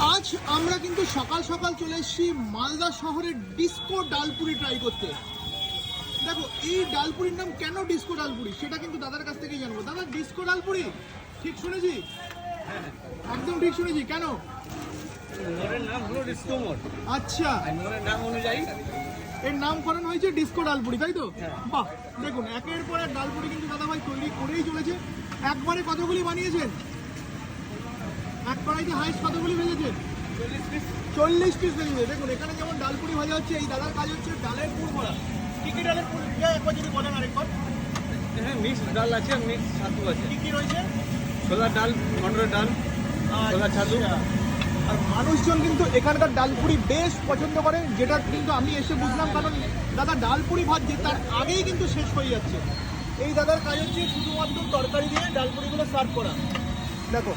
আজ আমরা কিন্তু সকাল সকাল চলে এসেছি মালদা শহরের ডিস্কো ডালপুরি ট্রাই করতে। দেখো এই ডালপুরির নাম কেন ডিস্কো ডালপুরি সেটা কিন্তু দাদার কাছ থেকেই জানবো। দাদা ডিস্কো ডালপুরি ঠিক শুনেছি? একদম ঠিক শুনেছি। কেন? মোড়ের নাম হলো ডিস্কো মোড়। আচ্ছা, মোড়ের নাম অনুযায়ী এর নামকরণ হয়েছে ডিস্কো ডালপুরি, তাই তো? বাহ, দেখুন একের পর এক ডালপুরি কিন্তু দাদা ভাই তৈরি করেই চলেছে। একবারে কতগুলি বানিয়েছেন? এক কড়াইতে হাইস্ট কতগুলি ভেজেছেন? 40 পিস ভেজেছে। দেখুন এখানে যেমন ডালপুরি ভাজা হচ্ছে, এই দাদার কাজ হচ্ছে ডালের পুর করা। কি কি ডালের পুর একবার যদি বলেন আরেকবার। হ্যাঁ, মিক্স ডাল আছে, মিক্স ছাতু আছে। কি কি রয়েছে? ছোলার ডাল, মটরের ডাল, ছোলার ছাতু। আর মানুষজন কিন্তু এখানকার ডালপুরি বেশ পছন্দ করে, যেটা কিন্তু আমি এসে বুঝলাম, কারণ দাদা ডালপুরি ভাজছে তার আগেই কিন্তু শেষ হয়ে যাচ্ছে। এই দাদার কাজ হচ্ছে শুধুমাত্র তরকারি দিয়ে ডালপুরিগুলো সার্ভ করা। দেখো